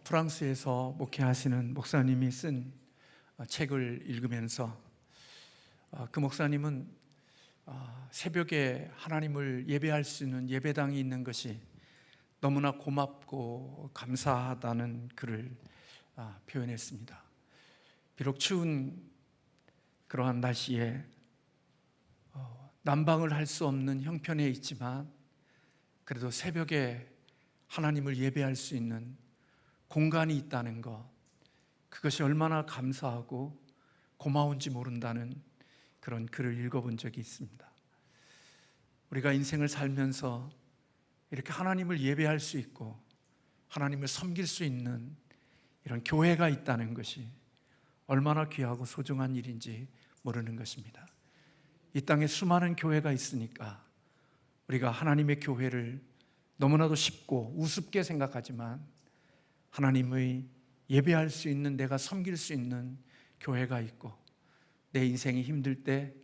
프랑스에서 목회하시는 목사님이 쓴 책을 읽으면서 그 목사님은 새벽에 하나님을 예배할 수 있는 예배당이 있는 것이 너무나 고맙고 감사하다는 글을 표현했습니다. 비록 추운 그러한 날씨에 난방을 할 수 없는 형편에 있지만 그래도 새벽에 하나님을 예배할 수 있는 공간이 있다는 것, 그것이 얼마나 감사하고 고마운지 모른다는 그런 글을 읽어본 적이 있습니다. 우리가 인생을 살면서 이렇게 하나님을 예배할 수 있고 하나님을 섬길 수 있는 이런 교회가 있다는 것이 얼마나 귀하고 소중한 일인지 모르는 것입니다. 이 땅에 수많은 교회가 있으니까 우리가 하나님의 교회를 너무나도 쉽고 우습게 생각하지만 하나님의 예배할 수 있는, 내가 섬길 수 있는 교회가 있고 내 인생이 힘들 때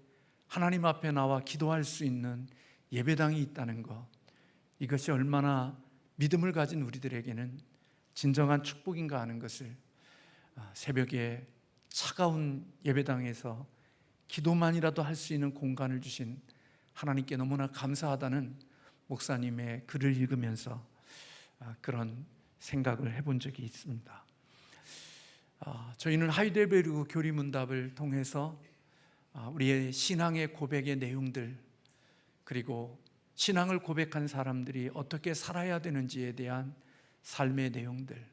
하나님 앞에 나와 기도할 수 있는 예배당이 있다는 것, 이것이 얼마나 믿음을 가진 우리들에게는 진정한 축복인가 하는 것을 새벽에 차가운 예배당에서 기도만이라도 할 수 있는 공간을 주신 하나님께 너무나 감사하다는 목사님의 글을 읽으면서 그런 생각을 해본 적이 있습니다. 저희는 하이델베르그 교리문답을 통해서 우리의 신앙의 고백의 내용들, 그리고 신앙을 고백한 사람들이 어떻게 살아야 되는지에 대한 삶의 내용들,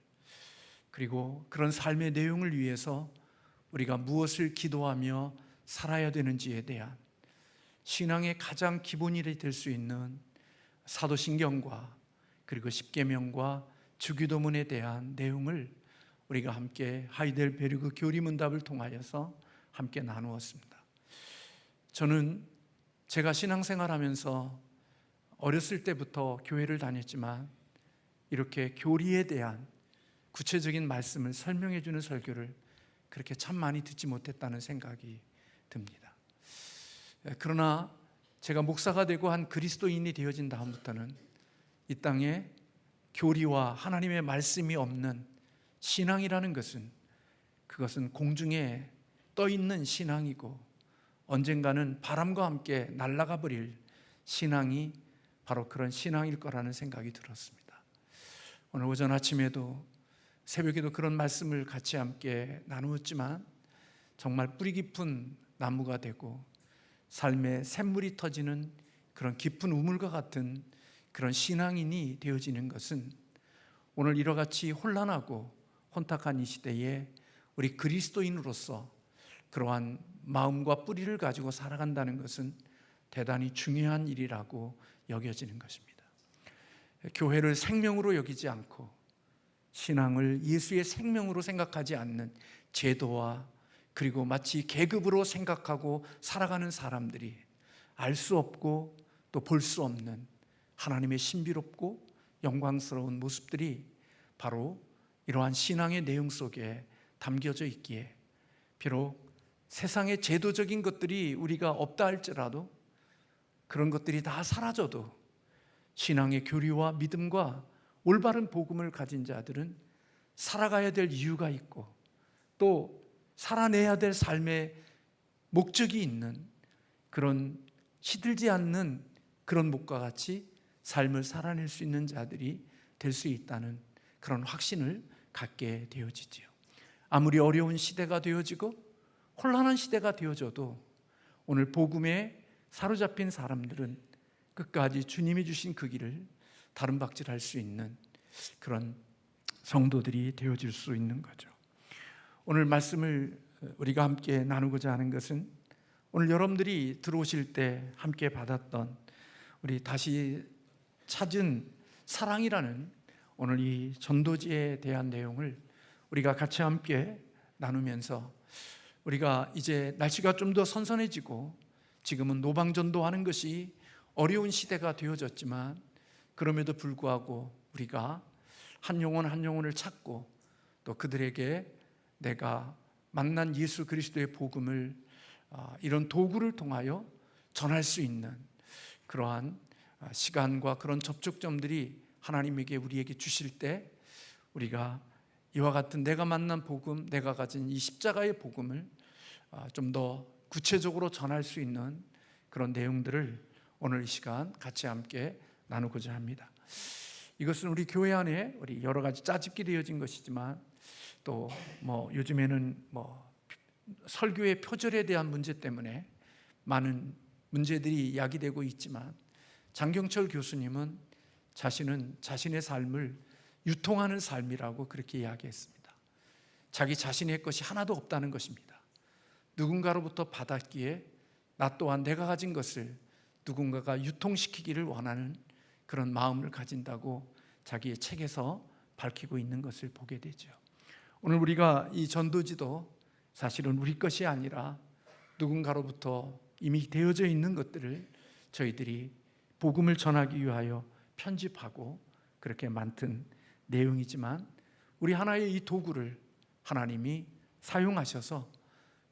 그리고 그런 삶의 내용을 위해서 우리가 무엇을 기도하며 살아야 되는지에 대한 신앙의 가장 기본이 될 수 있는 사도신경과 그리고 십계명과 주기도문에 대한 내용을 우리가 함께 하이델베르그 교리문답을 통하여서 함께 나누었습니다. 저는 제가 신앙생활하면서 어렸을 때부터 교회를 다녔지만 이렇게 교리에 대한 구체적인 말씀을 설명해 주는 설교를 그렇게 참 많이 듣지 못했다는 생각이 듭니다. 그러나 제가 목사가 되고 한 그리스도인이 되어진 다음부터는 이 땅에 교리와 하나님의 말씀이 없는 신앙이라는 것은, 그것은 공중에 떠 있는 신앙이고 언젠가는 바람과 함께 날아가 버릴 신앙이 바로 그런 신앙일 거라는 생각이 들었습니다. 오늘 오전 아침에도 새벽에도 그런 말씀을 같이 함께 나누었지만 정말 뿌리 깊은 나무가 되고 삶의 샘물이 터지는 그런 깊은 우물과 같은 그런 신앙인이 되어지는 것은 오늘 이와 같이 혼란하고 혼탁한 이 시대에 우리 그리스도인으로서 그러한 마음과 뿌리를 가지고 살아간다는 것은 대단히 중요한 일이라고 여겨지는 것입니다. 교회를 생명으로 여기지 않고 신앙을 예수의 생명으로 생각하지 않는 제도와 그리고 마치 계급으로 생각하고 살아가는 사람들이 알 수 없고 또 볼 수 없는 하나님의 신비롭고 영광스러운 모습들이 바로 이러한 신앙의 내용 속에 담겨져 있기에, 비록 세상의 제도적인 것들이 우리가 없다 할지라도 그런 것들이 다 사라져도 신앙의 교리와 믿음과 올바른 복음을 가진 자들은 살아가야 될 이유가 있고 또 살아내야 될 삶의 목적이 있는 그런 시들지 않는 그런 목과 같이 삶을 살아낼 수 있는 자들이 될 수 있다는 그런 확신을 갖게 되어지지요. 아무리 어려운 시대가 되어지고 혼란한 시대가 되어져도 오늘 복음에 사로잡힌 사람들은 끝까지 주님이 주신 그 길을 다름박질할 수 있는 그런 성도들이 되어질 수 있는 거죠. 오늘 말씀을 우리가 함께 나누고자 하는 것은 오늘 여러분들이 들어오실 때 함께 받았던 우리 다시 찾은 사랑이라는 오늘 이 전도지에 대한 내용을 우리가 같이 함께 나누면서, 우리가 이제 날씨가 좀 더 선선해지고 지금은 노방전도하는 것이 어려운 시대가 되어졌지만 그럼에도 불구하고 우리가 한 영혼 한 영혼을 찾고 또 그들에게 내가 만난 예수 그리스도의 복음을 이런 도구를 통하여 전할 수 있는 그러한 시간과 그런 접촉점들이 하나님에게 우리에게 주실 때 우리가 이와 같은 내가 만난 복음, 내가 가진 이 십자가의 복음을 좀 더 구체적으로 전할 수 있는 그런 내용들을 오늘 이 시간 같이 함께 나누고자 합니다. 이것은 우리 교회 안에 우리 여러 가지 짜집기 되어진 것이지만 또 요즘에는 설교의 표절에 대한 문제 때문에 많은 문제들이 야기되고 있지만 장경철 교수님은 자신은 자신의 삶을 유통하는 삶이라고 그렇게 이야기했습니다. 자기 자신의 것이 하나도 없다는 것입니다. 누군가로부터 받았기에 나 또한 내가 가진 것을 누군가가 유통시키기를 원하는 그런 마음을 가진다고 자기의 책에서 밝히고 있는 것을 보게 되죠. 오늘 우리가 이 전도지도 사실은 우리 것이 아니라 누군가로부터 이미 되어져 있는 것들을 저희들이 복음을 전하기 위하여 편집하고 그렇게 만든 내용이지만 우리 하나의 이 도구를 하나님이 사용하셔서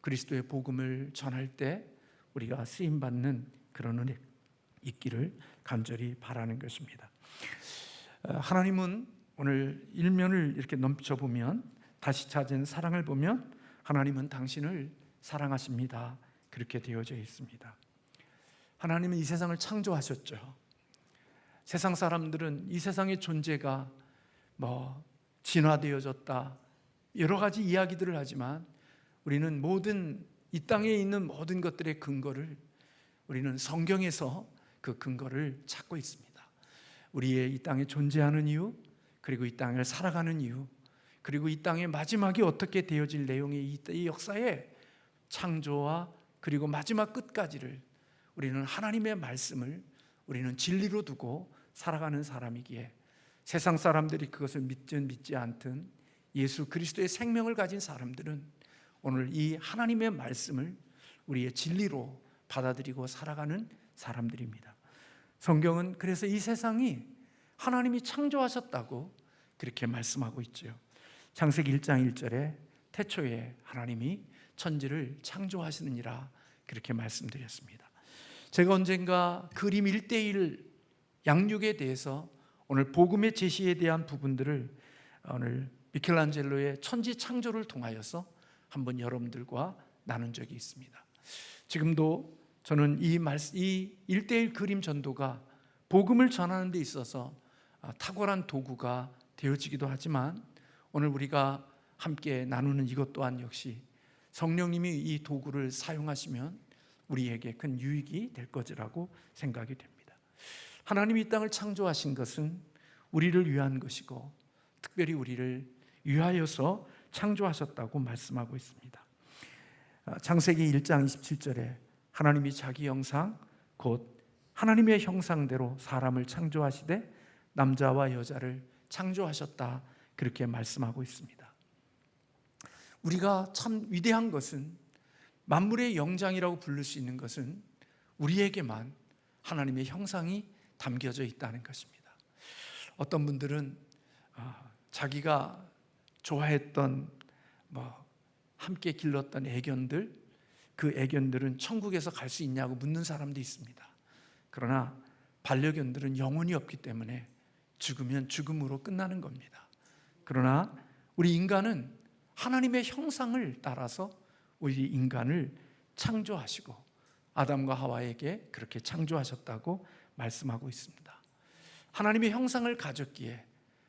그리스도의 복음을 전할 때 우리가 쓰임받는 그런 은혜 있기를 간절히 바라는 것입니다. 하나님은 오늘 일면을 이렇게 넘쳐보면 다시 찾은 사랑을 보면 하나님은 당신을 사랑하십니다. 그렇게 되어져 있습니다. 하나님은 이 세상을 창조하셨죠. 세상 사람들은 이 세상의 존재가 진화되어졌다 여러 가지 이야기들을 하지만 우리는 모든 이 땅에 있는 모든 것들의 근거를 우리는 성경에서 그 근거를 찾고 있습니다. 우리의 이 땅에 존재하는 이유, 그리고 이 땅을 살아가는 이유, 그리고 이 땅의 마지막이 어떻게 되어질 내용이 이 역사의 창조와 그리고 마지막 끝까지를 우리는 하나님의 말씀을 우리는 진리로 두고 살아가는 사람이기에 세상 사람들이 그것을 믿든 믿지 않든 예수 그리스도의 생명을 가진 사람들은 오늘 이 하나님의 말씀을 우리의 진리로 받아들이고 살아가는 사람들입니다. 성경은 그래서 이 세상이 하나님이 창조하셨다고 그렇게 말씀하고 있죠. 창세기 1장 1절에 태초에 하나님이 천지를 창조하시느니라 그렇게 말씀드렸습니다. 제가 언젠가 그림 1:1 양육에 대해서 오늘 복음의 제시에 대한 부분들을 오늘 미켈란젤로의 천지 창조를 통하여서 한번 여러분들과 나눈 적이 있습니다. 지금도 저는 이 1:1 그림 전도가 복음을 전하는 데 있어서 탁월한 도구가 되어지기도 하지만 오늘 우리가 함께 나누는 이것 또한 역시 성령님이 이 도구를 사용하시면 우리에게 큰 유익이 될 것이라고 생각이 됩니다. 하나님이 이 땅을 창조하신 것은 우리를 위한 것이고 특별히 우리를 위하여서 창조하셨다고 말씀하고 있습니다. 창세기 1장 27절에 하나님이 자기 형상 곧 하나님의 형상대로 사람을 창조하시되 남자와 여자를 창조하셨다 그렇게 말씀하고 있습니다. 우리가 참 위대한 것은 만물의 영장이라고 부를 수 있는 것은 우리에게만 하나님의 형상이 담겨져 있다는 것입니다. 어떤 분들은 자기가 좋아했던 함께 길렀던 애견들, 그 애견들은 천국에서 갈 수 있냐고 묻는 사람도 있습니다. 그러나 반려견들은 영혼이 없기 때문에 죽으면 죽음으로 끝나는 겁니다. 그러나 우리 인간은 하나님의 형상을 따라서 우리 인간을 창조하시고 아담과 하와에게 그렇게 창조하셨다고 말씀하고 있습니다. 하나님의 형상을 가졌기에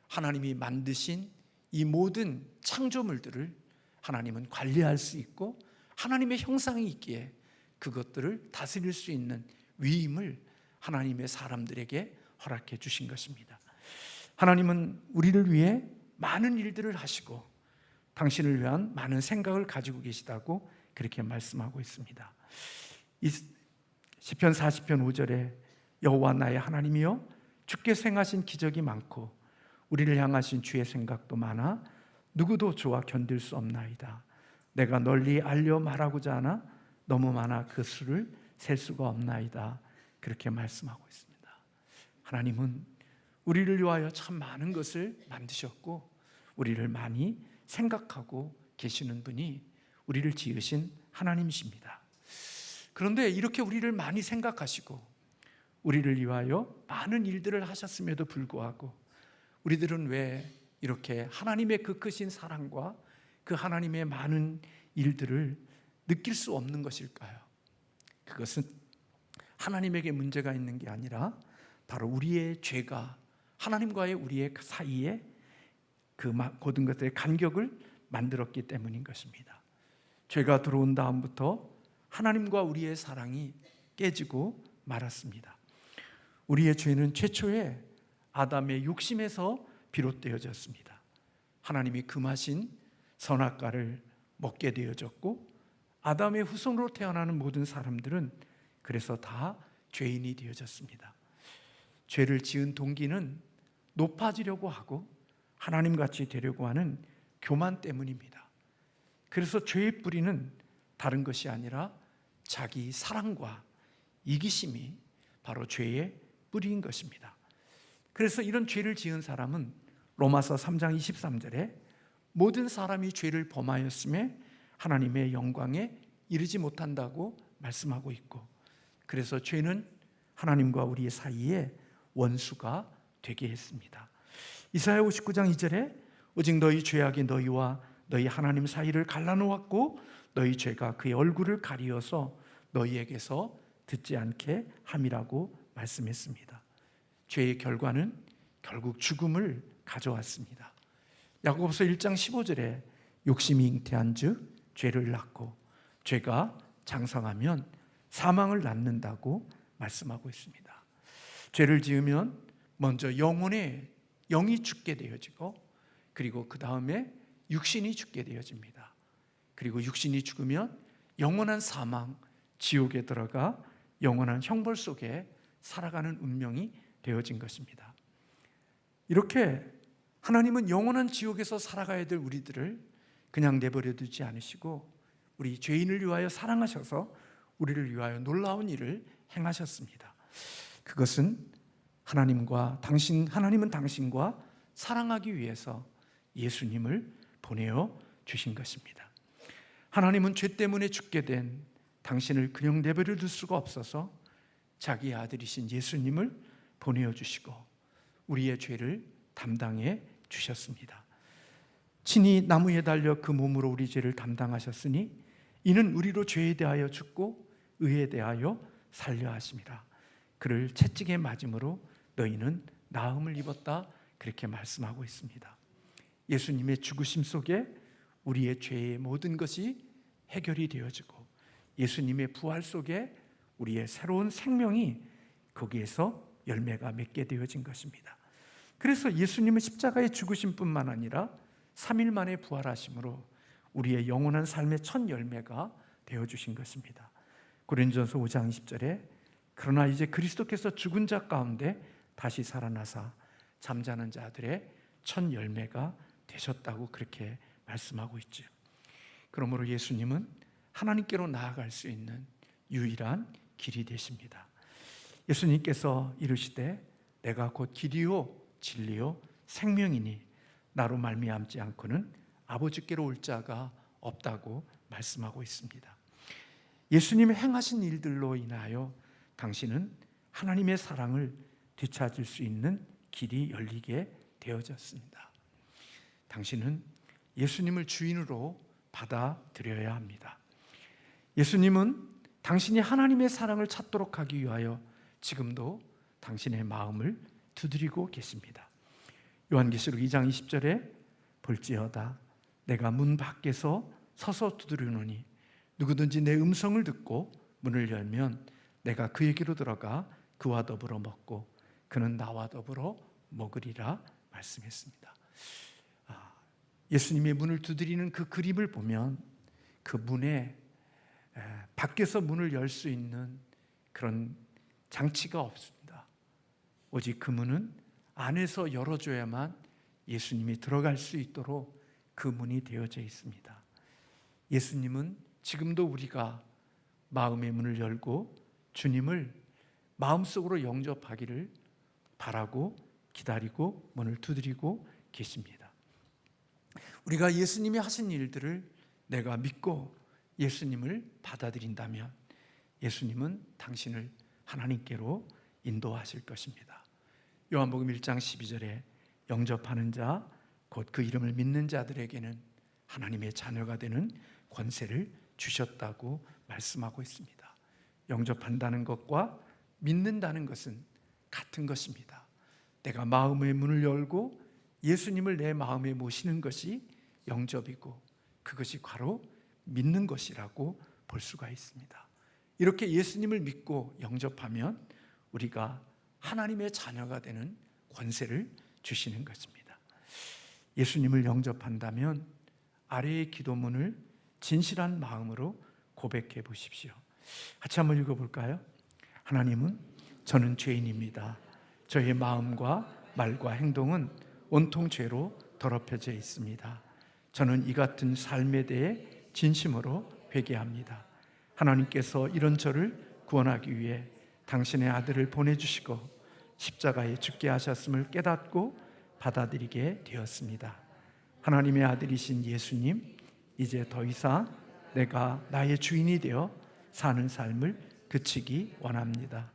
하나님이 만드신 이 모든 창조물들을 하나님은 관리할 수 있고 하나님의 형상이 있기에 그것들을 다스릴 수 있는 위임을 하나님의 사람들에게 허락해 주신 것입니다. 하나님은 우리를 위해 많은 일들을 하시고 당신을 위한 많은 생각을 가지고 계시다고 그렇게 말씀하고 있습니다. 시편 40편 5절에 여호와 나의 하나님이여 주께서 행하신 기적이 많고 우리를 향하신 주의 생각도 많아 누구도 저와 견딜 수 없나이다. 내가 널리 알려 말하고자 하나 너무 많아 그 수를 셀 수가 없나이다. 그렇게 말씀하고 있습니다. 하나님은 우리를 위하여 참 많은 것을 만드셨고 우리를 많이 생각하고 계시는 분이 우리를 지으신 하나님이십니다. 그런데 이렇게 우리를 많이 생각하시고 우리를 위하여 많은 일들을 하셨음에도 불구하고 우리들은 왜 이렇게 하나님의 그 크신 사랑과 그 하나님의 많은 일들을 느낄 수 없는 것일까요? 그것은 하나님에게 문제가 있는 게 아니라 바로 우리의 죄가 하나님과의 우리의 사이에 그 모든 것들의 간격을 만들었기 때문인 것입니다. 죄가 들어온 다음부터 하나님과 우리의 사랑이 깨지고 말았습니다. 우리의 죄는 최초에 아담의 욕심에서 비롯되어졌습니다. 하나님이 금하신 선악과를 먹게 되어졌고 아담의 후손으로 태어나는 모든 사람들은 그래서 다 죄인이 되어졌습니다. 죄를 지은 동기는 높아지려고 하고 하나님같이 되려고 하는 교만 때문입니다. 그래서 죄의 뿌리는 다른 것이 아니라 자기 사랑과 이기심이 바로 죄의 뿌리인 것입니다. 그래서 이런 죄를 지은 사람은 로마서 3장 23절에 모든 사람이 죄를 범하였음에 하나님의 영광에 이르지 못한다고 말씀하고 있고, 그래서 죄는 하나님과 우리의 사이에 원수가 되게 했습니다. 이사야 59장 2절에 오직 너희 죄악이 너희와 너희 하나님 사이를 갈라놓았고 너희 죄가 그의 얼굴을 가리어서 너희에게서 듣지 않게 함이라고 말씀했습니다. 죄의 결과는 결국 죽음을 가져왔습니다. 야고보서 1장 15절에 욕심이 잉태한 즉 죄를 낳고 죄가 장성하면 사망을 낳는다고 말씀하고 있습니다. 죄를 지으면 먼저 영혼의 영이 죽게 되어지고 그리고 그 다음에 육신이 죽게 되어집니다. 그리고 육신이 죽으면 영원한 사망, 지옥에 들어가 영원한 형벌 속에 살아가는 운명이 되어진 것입니다. 이렇게 하나님은 영원한 지옥에서 살아가야 될 우리들을 그냥 내버려 두지 않으시고 우리 죄인을 위하여 사랑하셔서 우리를 위하여 놀라운 일을 행하셨습니다. 그것은 하나님은 당신과 사랑하기 위해서 예수님을 보내어 주신 것입니다. 하나님은 죄 때문에 죽게 된 당신을 그냥 내버려 둘 수가 없어서 자기 아들이신 예수님을 보내어 주시고 우리의 죄를 담당해 주셨습니다. 친히 나무에 달려 그 몸으로 우리 죄를 담당하셨으니 이는 우리로 죄에 대하여 죽고 의에 대하여 살려 하심이라. 그를 채찍에 맞음으로 너희는 나음을 입었다, 그렇게 말씀하고 있습니다. 예수님의 죽으심 속에 우리의 죄의 모든 것이 해결이 되어지고 예수님의 부활 속에 우리의 새로운 생명이 거기에서 열매가 맺게 되어진 것입니다. 그래서 예수님은 십자가의 죽으심뿐만 아니라 3일 만에 부활하심으로 우리의 영원한 삶의 첫 열매가 되어주신 것입니다. 고린도전서 5장 20절에 그러나 이제 그리스도께서 죽은 자 가운데 다시 살아나사 잠자는 자들의 첫 열매가 되셨다고 그렇게 말씀하고 있죠. 그러므로 예수님은 하나님께로 나아갈 수 있는 유일한 길이 되십니다. 예수님께서 이르시되 내가 곧 길이요 진리요 생명이니 나로 말미암지 않고는 아버지께로 올 자가 없다고 말씀하고 있습니다. 예수님이 행하신 일들로 인하여 당신은 하나님의 사랑을 되찾을 수 있는 길이 열리게 되어졌습니다. 당신은 예수님을 주인으로 받아들여야 합니다. 예수님은 당신이 하나님의 사랑을 찾도록 하기 위하여 지금도 당신의 마음을 두드리고 계십니다. 요한계시록 2장 20절에 볼지어다 내가 문 밖에서 서서 두드리노니 누구든지 내 음성을 듣고 문을 열면 내가 그에게로 들어가 그와 더불어 먹고 그는 나와 더불어 먹으리라 말씀했습니다. 예수님의 문을 두드리는 그 그림을 보면 그 문에 밖에서 문을 열 수 있는 그런 장치가 없습니다. 오직 그 문은 안에서 열어줘야만 예수님이 들어갈 수 있도록 그 문이 되어져 있습니다. 예수님은 지금도 우리가 마음의 문을 열고 주님을 마음속으로 영접하기를 바라고 기다리고 문을 두드리고 계십니다. 우리가 예수님이 하신 일들을 내가 믿고 예수님을 받아들인다면 예수님은 당신을 하나님께로 인도하실 것입니다. 요한복음 1장 12절에 영접하는 자 곧 그 이름을 믿는 자들에게는 하나님의 자녀가 되는 권세를 주셨다고 말씀하고 있습니다. 영접한다는 것과 믿는다는 것은 같은 것입니다. 내가 마음의 문을 열고 예수님을 내 마음에 모시는 것이 영접이고, 그것이 바로 믿는 것이라고 볼 수가 있습니다. 이렇게 예수님을 믿고 영접하면 우리가 하나님의 자녀가 되는 권세를 주시는 것입니다. 예수님을 영접한다면 아래의 기도문을 진실한 마음으로 고백해 보십시오. 같이 한번 읽어볼까요? 하나님은, 저는 죄인입니다. 저의 마음과 말과 행동은 온통 죄로 더럽혀져 있습니다. 저는 이 같은 삶에 대해 진심으로 회개합니다. 하나님께서 이런 저를 구원하기 위해 당신의 아들을 보내주시고 십자가에 죽게 하셨음을 깨닫고 받아들이게 되었습니다. 하나님의 아들이신 예수님, 이제 더 이상 내가 나의 주인이 되어 사는 삶을 그치기 원합니다.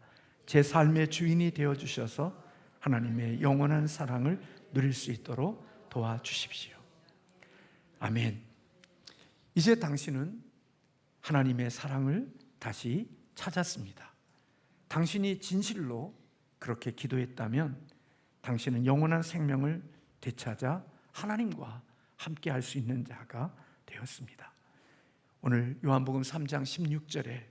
제 삶의 주인이 되어주셔서 하나님의 영원한 사랑을 누릴 수 있도록 도와주십시오. 아멘. 이제 당신은 하나님의 사랑을 다시 찾았습니다. 당신이 진실로 그렇게 기도했다면 당신은 영원한 생명을 되찾아 하나님과 함께 할 수 있는 자가 되었습니다. 오늘 요한복음 3장 16절에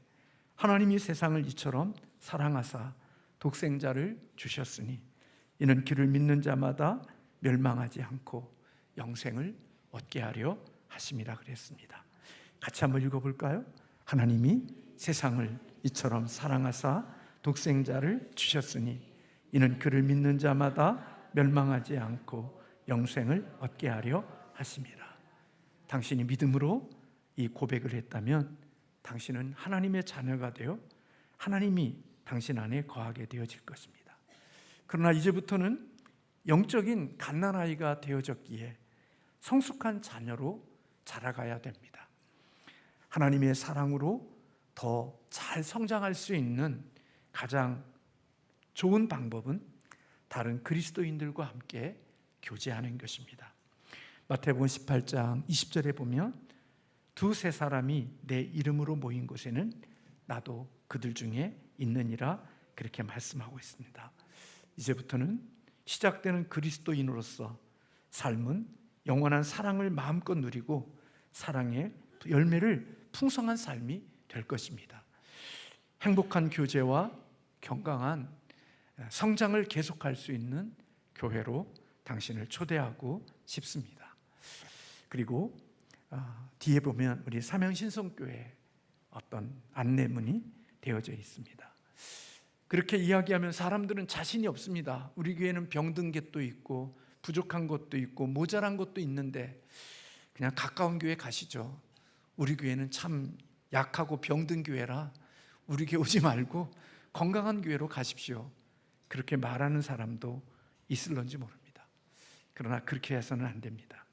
하나님이 세상을 이처럼 사랑하사 독생자를 주셨으니 이는 그를 믿는 자마다 멸망하지 않고 영생을 얻게 하려 하심이라 그랬습니다. 같이 한번 읽어볼까요? 하나님이 세상을 이처럼 사랑하사 독생자를 주셨으니 이는 그를 믿는 자마다 멸망하지 않고 영생을 얻게 하려 하심이라. 당신이 믿음으로 이 고백을 했다면 당신은 하나님의 자녀가 되어 하나님이 당신 안에 거하게 되어질 것입니다. 그러나 이제부터는 영적인 갓난아이가 되어졌기에 성숙한 자녀로 자라가야 됩니다. 하나님의 사랑으로 더 잘 성장할 수 있는 가장 좋은 방법은 다른 그리스도인들과 함께 교제하는 것입니다. 마태복음 18장 20절에 보면 두세 사람이 내 이름으로 모인 곳에는 나도 그들 중에 있느니라 그렇게 말씀하고 있습니다. 이제부터는 시작되는 그리스도인으로서 삶은 영원한 사랑을 마음껏 누리고 사랑의 열매를 풍성한 삶이 될 것입니다. 행복한 교제와 건강한 성장을 계속할 수 있는 교회로 당신을 초대하고 싶습니다. 그리고 뒤에 보면 우리 삼양신성교회 어떤 안내문이 되어져 있습니다. 그렇게 이야기하면 사람들은 자신이 없습니다. 우리 교회는 병든 것도 있고 부족한 것도 있고 모자란 것도 있는데 그냥 가까운 교회 가시죠. 우리 교회는 참 약하고 병든 교회라 우리 교회 오지 말고 건강한 교회로 가십시오. 그렇게 말하는 사람도 있을런지 모릅니다. 그러나 그렇게 해서는 안 됩니다.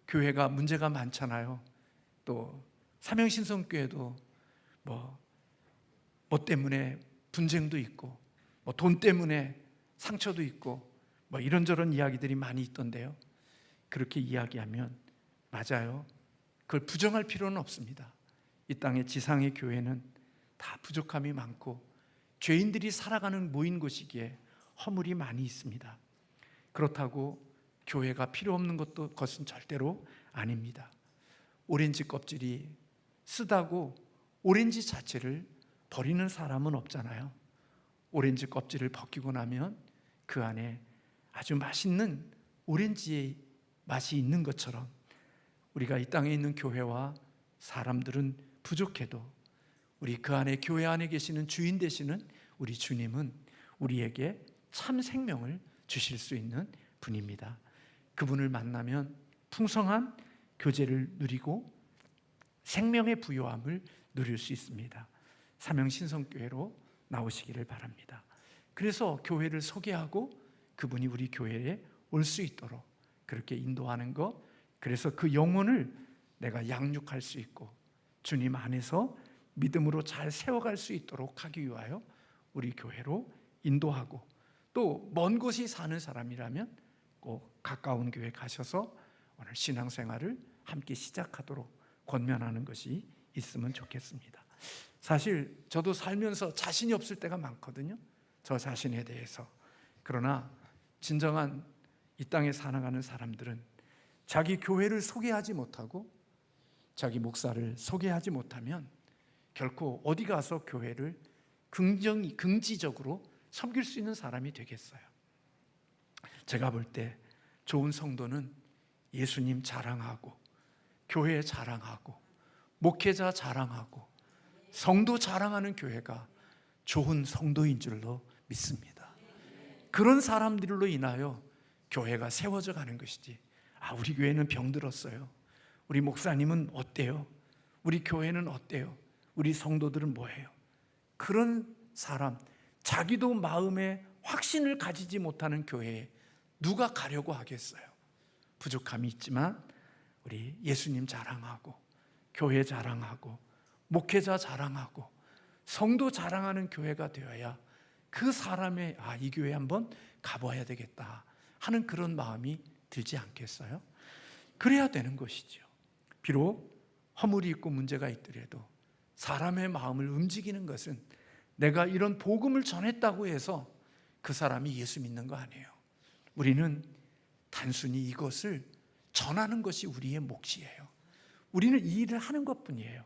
교회가 문제가 많잖아요. 또 삼양신성교회도 뭐 때문에 분쟁도 있고 돈 때문에 상처도 있고 이런저런 이야기들이 많이 있던데요. 그렇게 이야기하면 맞아요. 그걸 부정할 필요는 없습니다. 이 땅의 지상의 교회는 다 부족함이 많고 죄인들이 살아가는 모인 곳이기에 허물이 많이 있습니다. 그렇다고 교회가 필요 없는 것은 절대로 아닙니다. 오렌지 껍질이 쓰다고 오렌지 자체를 버리는 사람은 없잖아요. 오렌지 껍질을 벗기고 나면 그 안에 아주 맛있는 오렌지의 맛이 있는 것처럼 우리가 이 땅에 있는 교회와 사람들은 부족해도 우리 그 안에 교회 안에 계시는 주인 되시는 우리 주님은 우리에게 참 생명을 주실 수 있는 분입니다. 그분을 만나면 풍성한 교제를 누리고 생명의 부요함을 누릴 수 있습니다. 삼양신성교회로 나오시기를 바랍니다. 그래서 교회를 소개하고 그분이 우리 교회에 올 수 있도록 그렇게 인도하는 것, 그래서 그 영혼을 내가 양육할 수 있고 주님 안에서 믿음으로 잘 세워갈 수 있도록 하기 위하여 우리 교회로 인도하고 또 먼 곳이 사는 사람이라면 꼭 가까운 교회 가셔서 오늘 신앙생활을 함께 시작하도록 권면하는 것이 있으면 좋겠습니다. 사실 저도 살면서 자신이 없을 때가 많거든요, 저 자신에 대해서. 그러나 진정한 이 땅에 살아가는 사람들은 자기 교회를 소개하지 못하고 자기 목사를 소개하지 못하면 결코 어디 가서 교회를 긍지적으로 섬길 수 있는 사람이 되겠어요. 제가 볼 때 좋은 성도는 예수님 자랑하고 교회 자랑하고 목회자 자랑하고 성도 자랑하는 교회가 좋은 성도인 줄로 믿습니다. 그런 사람들로 인하여 교회가 세워져 가는 것이지, 우리 교회는 병들었어요, 우리 목사님은 어때요, 우리 교회는 어때요, 우리 성도들은 뭐예요, 그런 사람, 자기도 마음에 확신을 가지지 못하는 교회에 누가 가려고 하겠어요? 부족함이 있지만 우리 예수님 자랑하고 교회 자랑하고 목회자 자랑하고 성도 자랑하는 교회가 되어야 그 사람의 이 교회 한번 가봐야 되겠다 하는 그런 마음이 들지 않겠어요? 그래야 되는 것이죠. 비록 허물이 있고 문제가 있더라도 사람의 마음을 움직이는 것은 내가 이런 복음을 전했다고 해서 그 사람이 예수 믿는 거 아니에요. 우리는 단순히 이것을 전하는 것이 우리의 몫이에요. 우리는 이 일을 하는 것뿐이에요.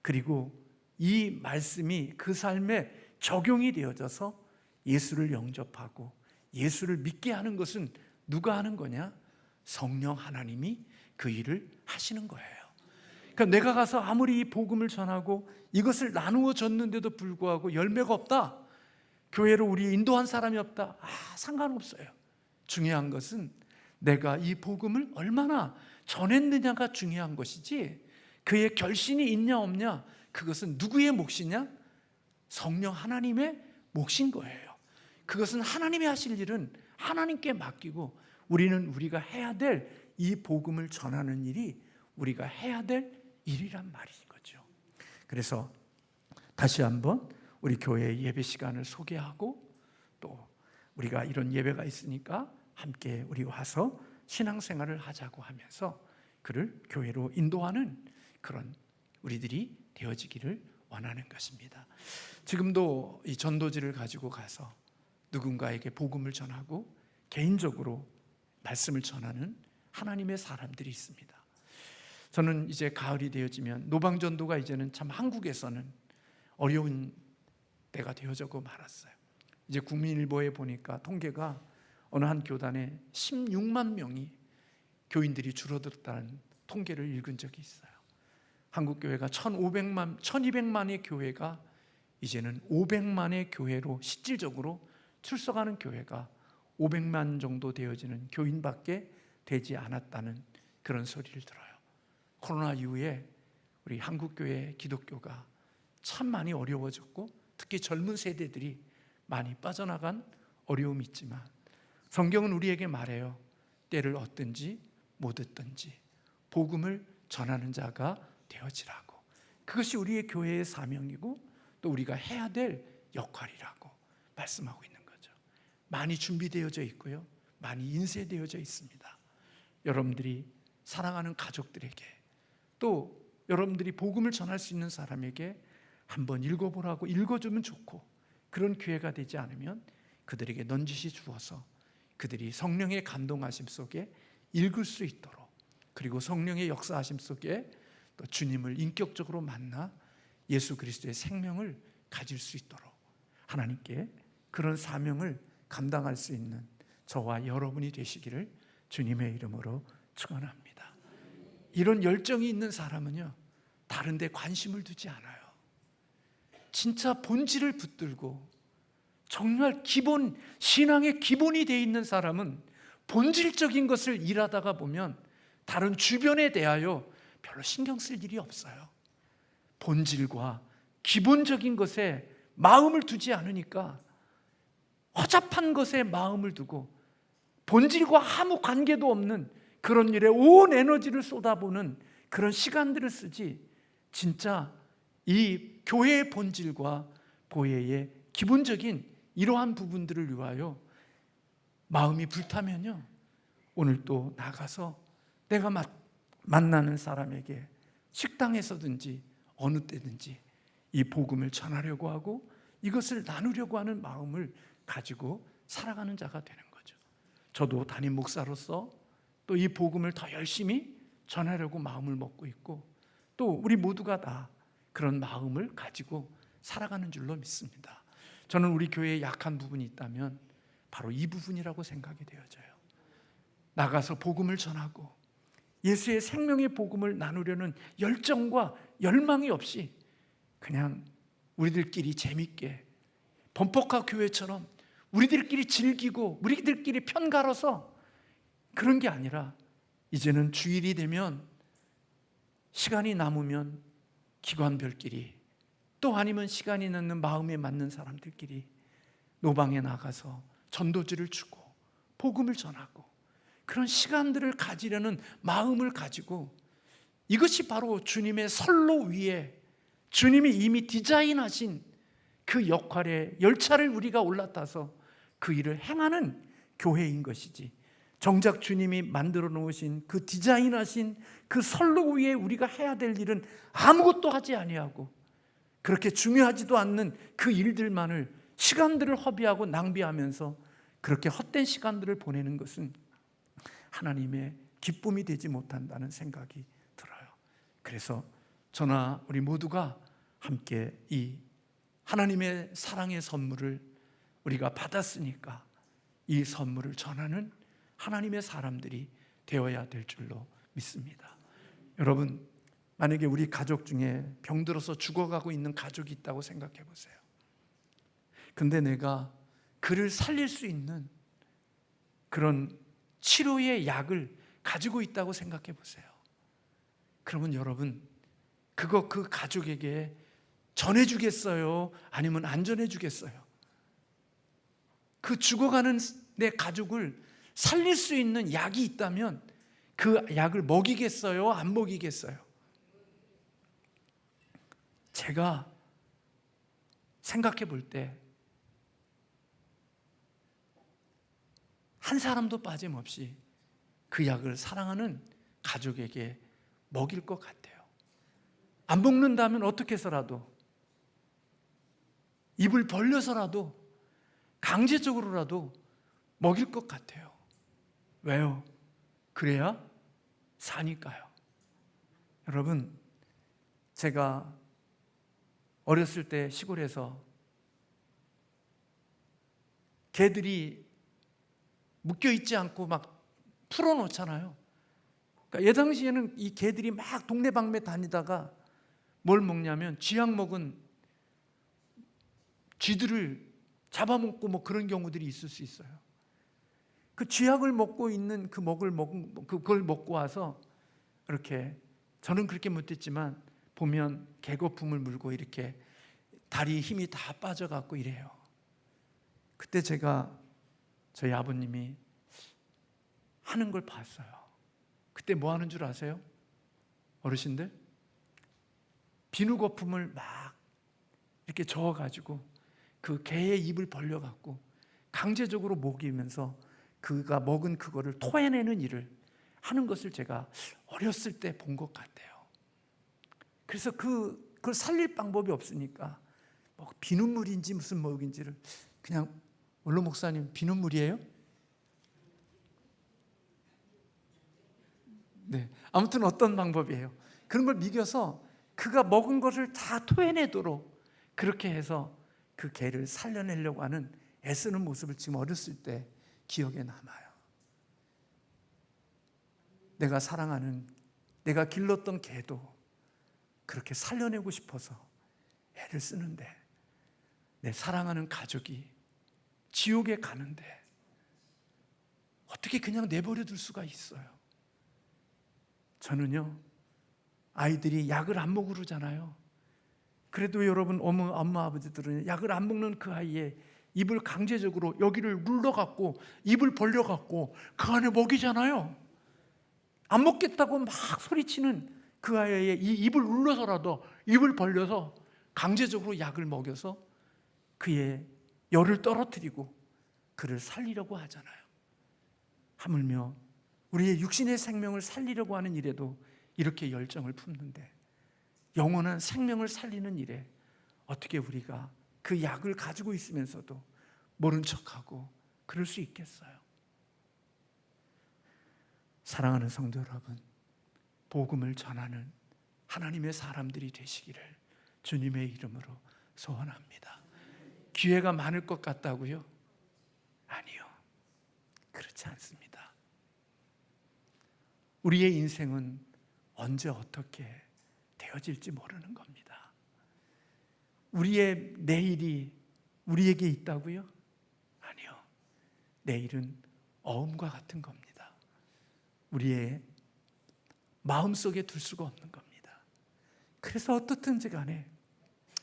그리고 이 말씀이 그 삶에 적용이 되어져서 예수를 영접하고 예수를 믿게 하는 것은 누가 하는 거냐? 성령 하나님이 그 일을 하시는 거예요. 그러니까 내가 가서 아무리 이 복음을 전하고 이것을 나누어 줬는데도 불구하고 열매가 없다, 교회로 우리 인도한 사람이 없다, 상관없어요. 중요한 것은 내가 이 복음을 얼마나 전했느냐가 중요한 것이지, 그의 결신이 있냐 없냐, 그것은 누구의 몫이냐? 성령 하나님의 몫인 거예요. 그것은 하나님이 하실 일은 하나님께 맡기고 우리는 우리가 해야 될 이 복음을 전하는 일이 우리가 해야 될 일이란 말인 거죠. 그래서 다시 한번 우리 교회의 예배 시간을 소개하고, 또 우리가 이런 예배가 있으니까 함께 우리 와서 신앙생활을 하자고 하면서 그를 교회로 인도하는 그런 우리들이 되어지기를 원하는 것입니다. 지금도 이 전도지를 가지고 가서 누군가에게 복음을 전하고 개인적으로 말씀을 전하는 하나님의 사람들이 있습니다. 저는 이제 가을이 되어지면 노방전도가 이제는 참 한국에서는 어려운 때가 되어져고 말았어요. 이제 국민일보에 보니까 통계가 어느 한 교단에 16만 명이 교인들이 줄어들었다는 통계를 읽은 적이 있어요. 한국교회가 1200만의 교회가 이제는 500만의 교회로 실질적으로 출석하는 교회가 500만 정도 되어지는 교인밖에 되지 않았다는 그런 소리를 들어요. 코로나 이후에 우리 한국교회 기독교가 참 많이 어려워졌고 특히 젊은 세대들이 많이 빠져나간 어려움이 있지만 성경은 우리에게 말해요. 때를 얻든지 못 얻든지 복음을 전하는 자가 되어지라고. 그것이 우리의 교회의 사명이고 또 우리가 해야 될 역할이라고 말씀하고 있는 거죠. 많이 준비되어져 있고요, 많이 인쇄되어져 있습니다. 여러분들이 사랑하는 가족들에게, 또 여러분들이 복음을 전할 수 있는 사람에게 한번 읽어보라고 읽어주면 좋고, 그런 기회가 되지 않으면 그들에게 넌지시 주어서 그들이 성령의 감동하심 속에 읽을 수 있도록, 그리고 성령의 역사하심 속에 또 주님을 인격적으로 만나 예수 그리스도의 생명을 가질 수 있도록 하나님께 그런 사명을 감당할 수 있는 저와 여러분이 되시기를 주님의 이름으로 축원합니다. 이런 열정이 있는 사람은요, 다른 데 관심을 두지 않아요. 진짜 본질을 붙들고 정말 신앙의 기본이 되어 있는 사람은 본질적인 것을 일하다가 보면 다른 주변에 대하여 별로 신경 쓸 일이 없어요. 본질과 기본적인 것에 마음을 두지 않으니까 허접한 것에 마음을 두고 본질과 아무 관계도 없는 그런 일에 온 에너지를 쏟아부는 그런 시간들을 쓰지, 진짜 이 교회의 본질과 교회의 기본적인 이러한 부분들을 위하여 마음이 불타면요, 오늘 또 나가서 내가 만나는 사람에게 식당에서든지 어느 때든지 이 복음을 전하려고 하고 이것을 나누려고 하는 마음을 가지고 살아가는 자가 되는 거죠. 저도 담임 목사로서 또 이 복음을 더 열심히 전하려고 마음을 먹고 있고, 또 우리 모두가 다 그런 마음을 가지고 살아가는 줄로 믿습니다. 저는 우리 교회에 약한 부분이 있다면 바로 이 부분이라고 생각이 되어져요. 나가서 복음을 전하고 예수의 생명의 복음을 나누려는 열정과 열망이 없이 그냥 우리들끼리 재밌게 범퍼카 교회처럼 우리들끼리 즐기고 우리들끼리 편가러서 그런 게 아니라, 이제는 주일이 되면 시간이 남으면 기관별끼리, 또 아니면 시간이 남는 마음에 맞는 사람들끼리 노방에 나가서 전도지를 주고 복음을 전하고 그런 시간들을 가지려는 마음을 가지고, 이것이 바로 주님의 선로 위에 주님이 이미 디자인하신 그 역할의 열차를 우리가 올라타서 그 일을 행하는 교회인 것이지, 정작 주님이 만들어 놓으신 그 디자인하신 그 선로 위에 우리가 해야 될 일은 아무것도 하지 아니하고 그렇게 중요하지도 않는 그 일들만을, 시간들을 허비하고 낭비하면서 그렇게 헛된 시간들을 보내는 것은 하나님의 기쁨이 되지 못한다는 생각이 들어요. 그래서 저나 우리 모두가 함께 이 하나님의 사랑의 선물을 우리가 받았으니까 이 선물을 전하는 하나님의 사람들이 되어야 될 줄로 믿습니다. 여러분, 만약에 우리 가족 중에 병들어서 죽어가고 있는 가족이 있다고 생각해 보세요. 근데 내가 그를 살릴 수 있는 그런 치료의 약을 가지고 있다고 생각해 보세요. 그러면 여러분, 그 가족에게 전해주겠어요? 아니면 안 전해주겠어요? 그 죽어가는 내 가족을 살릴 수 있는 약이 있다면 그 약을 먹이겠어요? 안 먹이겠어요? 제가 생각해 볼 때 한 사람도 빠짐없이 그 약을 사랑하는 가족에게 먹일 것 같아요. 안 먹는다면 어떻게 해서라도, 입을 벌려서라도 강제적으로라도 먹일 것 같아요. 왜요? 그래야 사니까요. 여러분, 제가 어렸을 때 시골에서 개들이 묶여있지 않고 막 풀어놓잖아요. 그러니까 예 당시에는 이 개들이 막 동네방네 다니다가 뭘 먹냐면 쥐약 먹은 쥐들을 잡아먹고 뭐 그런 경우들이 있을 수 있어요. 그 쥐약을 먹고 있는 그걸 먹고 와서 이렇게, 저는 그렇게 못했지만 보면 개거품을 물고 이렇게 다리 힘이 다 빠져갖고 이래요. 그때 제가 저희 아버님이 하는 걸 봤어요. 그때 뭐 하는 줄 아세요? 어르신들? 비누 거품을 막 이렇게 저어가지고 그 개의 입을 벌려갖고 강제적으로 먹이면서 그가 먹은 그거를 토해내는 일을 하는 것을 제가 어렸을 때 본 것 같아요. 그래서 그걸 살릴 방법이 없으니까 뭐 비눗물인지 무슨 먹인지를 그냥, 원로 목사님 비눗물이에요? 네, 아무튼 어떤 방법이에요. 그런 걸 먹여서 그가 먹은 것을 다 토해내도록 그렇게 해서 그 개를 살려내려고 하는 애쓰는 모습을 지금 어렸을 때 기억에 남아요. 내가 사랑하는, 내가 길렀던 개도 그렇게 살려내고 싶어서 애를 쓰는데 내 사랑하는 가족이 지옥에 가는데 어떻게 그냥 내버려 둘 수가 있어요? 저는요, 아이들이 약을 안 먹으러 그러잖아요. 그래도 여러분, 엄마 아버지들은 약을 안 먹는 그 아이의 입을 강제적으로 여기를 눌러갖고 입을 벌려갖고 그 안에 먹이잖아요. 안 먹겠다고 막 소리치는 그 아이의 이 입을 눌러서라도, 입을 벌려서 강제적으로 약을 먹여서 그의 열을 떨어뜨리고 그를 살리려고 하잖아요. 하물며 우리의 육신의 생명을 살리려고 하는 일에도 이렇게 열정을 품는데, 영원한 생명을 살리는 일에 어떻게 우리가 그 약을 가지고 있으면서도 모른 척하고 그럴 수 있겠어요? 사랑하는 성도 여러분, 복음을 전하는 하나님의 사람들이 되시기를 주님의 이름으로 소원합니다. 기회가 많을 것 같다고요? 아니요, 그렇지 않습니다. 우리의 인생은 언제 어떻게 되어질지 모르는 겁니다. 우리의 내일이 우리에게 있다고요? 아니요, 내일은 어음과 같은 겁니다. 우리의 마음속에 둘 수가 없는 겁니다. 그래서 어떻든지 간에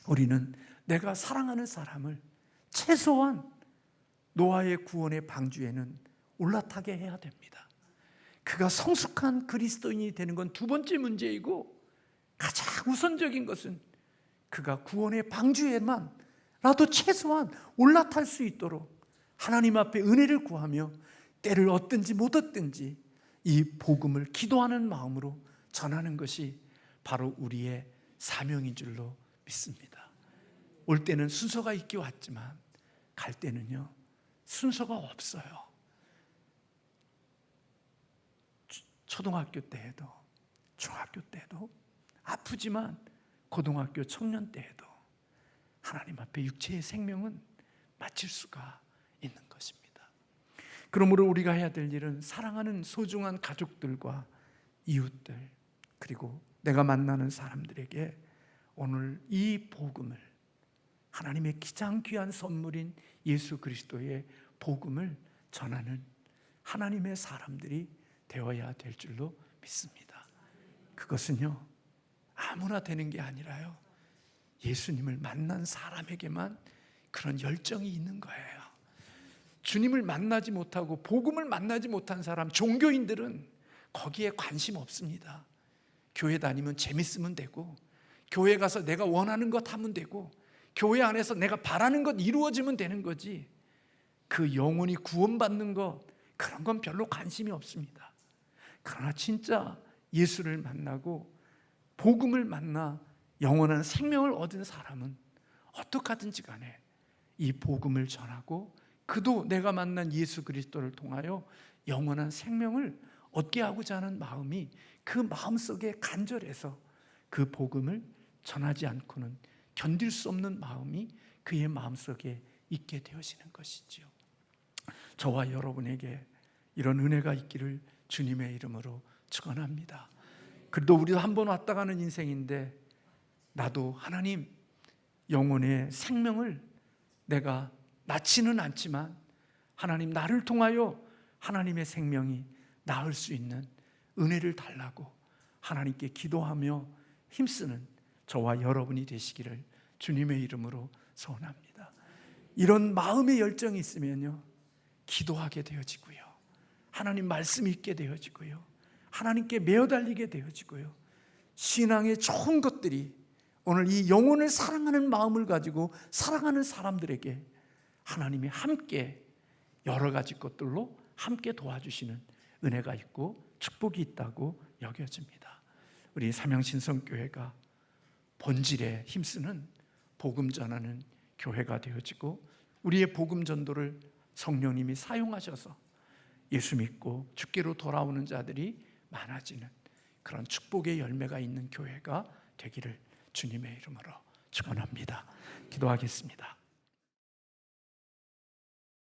우리는 내가 사랑하는 사람을 최소한 노아의 구원의 방주에는 올라타게 해야 됩니다. 그가 성숙한 그리스도인이 되는 건 두 번째 문제이고, 가장 우선적인 것은 그가 구원의 방주에만 라도 최소한 올라탈 수 있도록 하나님 앞에 은혜를 구하며 때를 얻든지 못 얻든지 이 복음을 기도하는 마음으로 전하는 것이 바로 우리의 사명인 줄로 믿습니다. 올 때는 순서가 있게 왔지만 갈 때는요, 순서가 없어요. 초등학교 때에도, 중학교 때도, 아프지만 고등학교 청년 때에도 하나님 앞에 육체의 생명은 마칠 수가 있는 것입니다. 그러므로 우리가 해야 될 일은 사랑하는 소중한 가족들과 이웃들, 그리고 내가 만나는 사람들에게 오늘 이 복음을, 하나님의 가장 귀한 선물인 예수 그리스도의 복음을 전하는 하나님의 사람들이 되어야 될 줄로 믿습니다. 그것은요, 아무나 되는 게 아니라요, 예수님을 만난 사람에게만 그런 열정이 있는 거예요. 주님을 만나지 못하고 복음을 만나지 못한 사람, 종교인들은 거기에 관심 없습니다. 교회 다니면 재밌으면 되고, 교회 가서 내가 원하는 것 하면 되고, 교회 안에서 내가 바라는 것 이루어지면 되는 거지, 그 영혼이 구원받는 것, 그런 건 별로 관심이 없습니다. 그러나 진짜 예수를 만나고 복음을 만나 영원한 생명을 얻은 사람은 어떻게든지 간에 이 복음을 전하고, 그도 내가 만난 예수 그리스도를 통하여 영원한 생명을 얻게 하고자 하는 마음이 그 마음속에 간절해서 그 복음을 전하지 않고는 견딜 수 없는 마음이 그의 마음속에 있게 되어지는 것이지요. 저와 여러분에게 이런 은혜가 있기를 주님의 이름으로 축원합니다. 그래도 우리도 한 번 왔다 가는 인생인데, 나도 하나님 영혼의 생명을 내가 낳지는 않지만 하나님 나를 통하여 하나님의 생명이 낳을 수 있는 은혜를 달라고 하나님께 기도하며 힘쓰는 저와 여러분이 되시기를 주님의 이름으로 소원합니다. 이런 마음의 열정이 있으면요, 기도하게 되어지고요, 하나님 말씀 읽게 되어지고요, 하나님께 매어 달리게 되어지고요, 신앙의 좋은 것들이 오늘 이 영혼을 사랑하는 마음을 가지고 살아가는 사람들에게 하나님이 함께 여러 가지 것들로 함께 도와주시는 은혜가 있고 축복이 있다고 여겨집니다. 우리 삼양신성교회가 본질에 힘쓰는 복음 전하는 교회가 되어지고, 우리의 복음 전도를 성령님이 사용하셔서 예수 믿고 주께로 돌아오는 자들이 많아지는 그런 축복의 열매가 있는 교회가 되기를 주님의 이름으로 축원합니다. 기도하겠습니다.